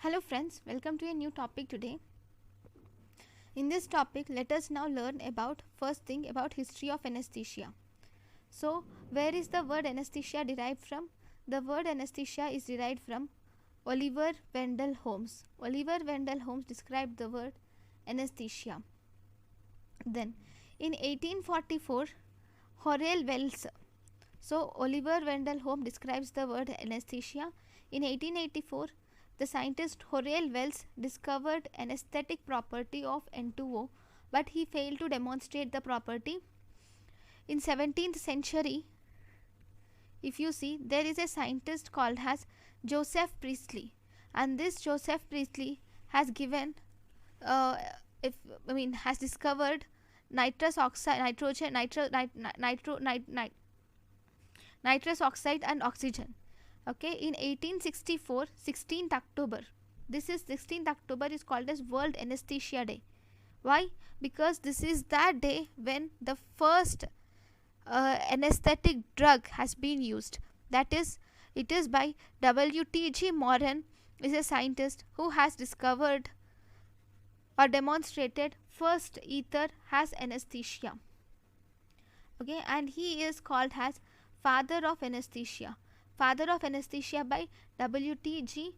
Hello friends, welcome to a new topic today. In this topic, let us now learn about first thing about history of anesthesia. So, where is the word anesthesia derived from? The word anesthesia is derived from Oliver Wendell Holmes. Oliver Wendell Holmes described the word anesthesia. Then, in 1844, Horace Wells. So, Oliver Wendell Holmes describes the word anesthesia. In 1884, the scientist Horace Wells discovered anesthetic property of N2O, but he failed to demonstrate the property. In 17th century, if you see, there is a scientist called as Joseph Priestley, and this Joseph Priestley has given, has discovered nitrous oxide, nitrous oxide and oxygen. Okay, in 1864, 16th October, this is 16th October is called as World Anesthesia Day. Why? Because this is that day when the first anesthetic drug has been used. That is, it is by W.T.G. Moran, is a scientist who has discovered or demonstrated first ether has anesthesia. Okay, and he is called as father of anesthesia. Father of anesthesia by W.T.G.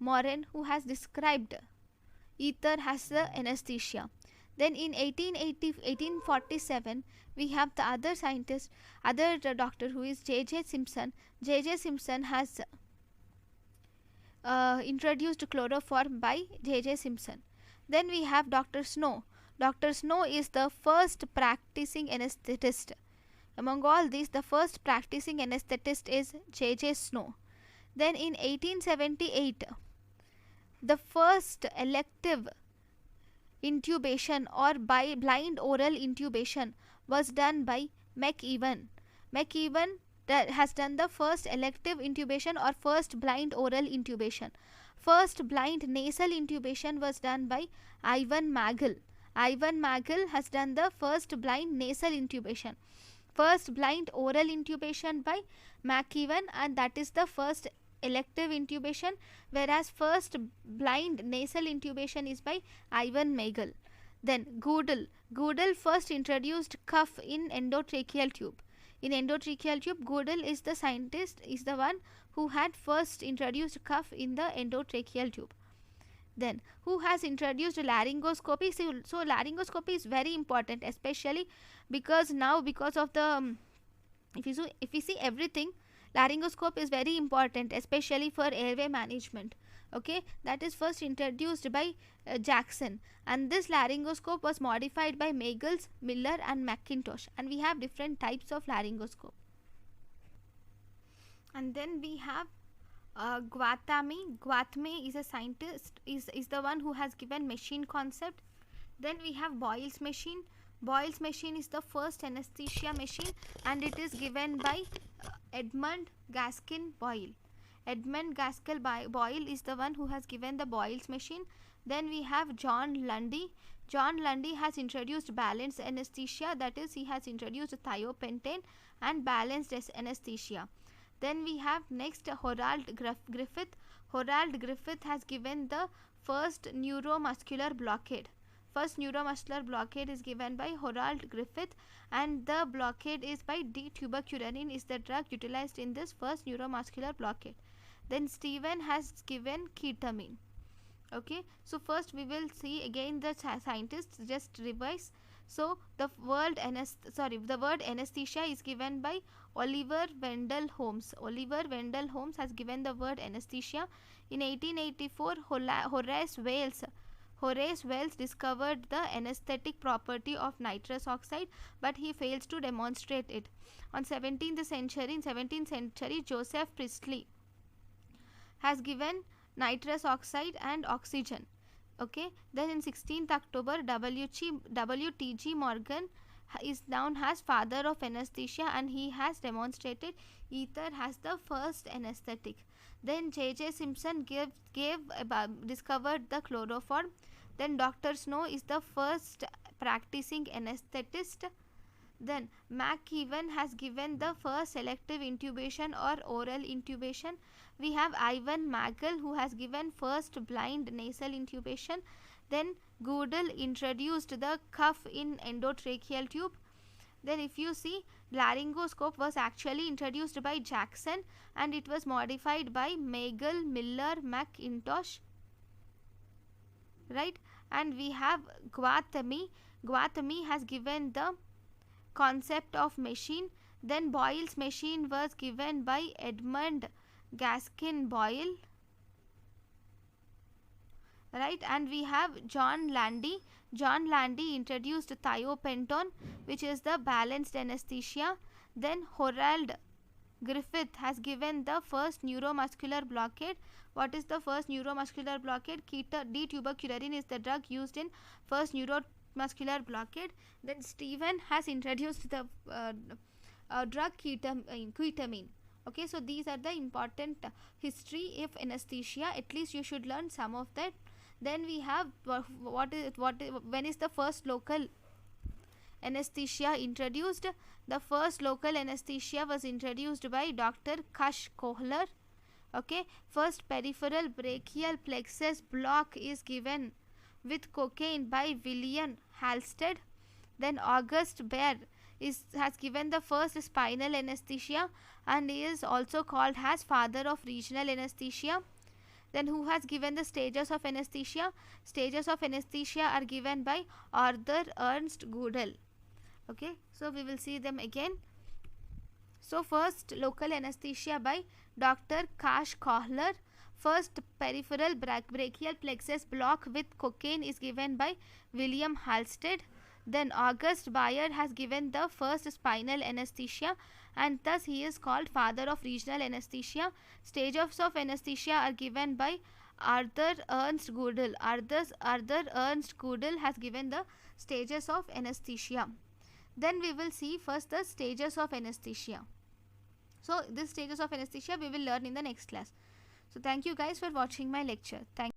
Moran, who has described ether as the anesthesia. Then in 1847, we have the other scientist, other doctor, who is J.J. Simpson. J.J. Simpson has introduced chloroform by J.J. Simpson. Then we have Dr. Snow. Dr. Snow is the first practicing anesthetist. Among all these, the first practicing anesthetist is J.J. Snow. Then in 1878, the first elective intubation or by blind oral intubation was done by McEwen. McEwen has done the first elective intubation or first blind oral intubation. First blind nasal intubation was done by Ivan Magel. Ivan Magel has done the first blind nasal intubation. First blind oral intubation by McEwen, and that is the first elective intubation, whereas first blind nasal intubation is by Ivan Magel. Then Goodell. Goodell first introduced cuff in endotracheal tube. In endotracheal tube, Goodell is the scientist, is the one who had first introduced cuff in the endotracheal tube. Then who has introduced laryngoscopy? So laryngoscopy is very important, especially because now, because of the if you see everything, laryngoscope is very important, especially for airway management. Okay, that is first introduced by Jackson, and this laryngoscope was modified by Magels, Miller and McIntosh, and we have different types of laryngoscope. And then we have Gwathmey. Gwathmey is a scientist, is the one who has given machine concept. Then we have Boyle's machine. Boyle's machine is the first anesthesia machine, and it is given by Edmund Gaskin Boyle. Edmund Gaskell Boyle is the one who has given the Boyle's machine. Then we have John Lundy. John Lundy has introduced balanced anesthesia, that is, he has introduced thiopentane and balanced anesthesia. Then we have next Harold Griffith. Harold Griffith has given the first neuromuscular blockade. First neuromuscular blockade is given by Harold Griffith, and the blockade is by D-tuberculin is the drug utilized in this first neuromuscular blockade. Then Stephen has given ketamine. Okay, so first we will see again the scientists, just revise. So the word anesthesia is given by Oliver Wendell Holmes. Oliver Wendell Holmes has given the word anesthesia. In 1884, Horace Wells discovered the anesthetic property of nitrous oxide, but he fails to demonstrate it. In 17th century, Joseph Priestley has given nitrous oxide and oxygen. Okay, then in 16th October, W.T.G. Morgan is known as father of anesthesia, and he has demonstrated ether has the first anesthetic. Then J.J. Simpson discovered the chloroform. Then Dr. Snow is the first practicing anesthetist. Then McKeown has given the first selective intubation or oral intubation. We have Ivan Magel, who has given first blind nasal intubation. Then Goodell introduced the cuff in endotracheal tube. Then if you see, laryngoscope was actually introduced by Jackson and it was modified by Magel, Miller, McIntosh, right? And we have Gwathmey has given the concept of machine. Then Boyle's machine was given by Edmund Gaskin Boyle, right? And we have John Landy introduced thiopenton, which is the balanced anesthesia. Then Harold Griffith has given the first neuromuscular blockade. What is the first neuromuscular blockade? D-tuberculin is the drug used in first neuromuscular blockade. Then Stephen has introduced the drug ketamine. Okay, so these are the important history of anesthesia. At least you should learn some of that. Then we have when is the first local anesthesia introduced? The first local anesthesia was introduced by Dr. Kush Kohler. Okay, first peripheral brachial plexus block is given with cocaine by William Halsted. Then August Baer has given the first spinal anesthesia and is also called as father of regional anesthesia. Then who has given the stages of anesthesia? Stages of anesthesia are given by Arthur Ernst Goodell. Okay, so we will see them again. So first local anesthesia by Dr. Kush Kohler. First peripheral brachial plexus block with cocaine is given by William Halsted. Then August Bayer has given the first spinal anesthesia and thus he is called father of regional anesthesia. Stages of anesthesia are given by Arthur Ernst Goodell. Arthur Ernst Goodell has given the stages of anesthesia. Then we will see first the stages of anesthesia. So these stages of anesthesia we will learn in the next class. So thank you guys for watching my lecture. Thank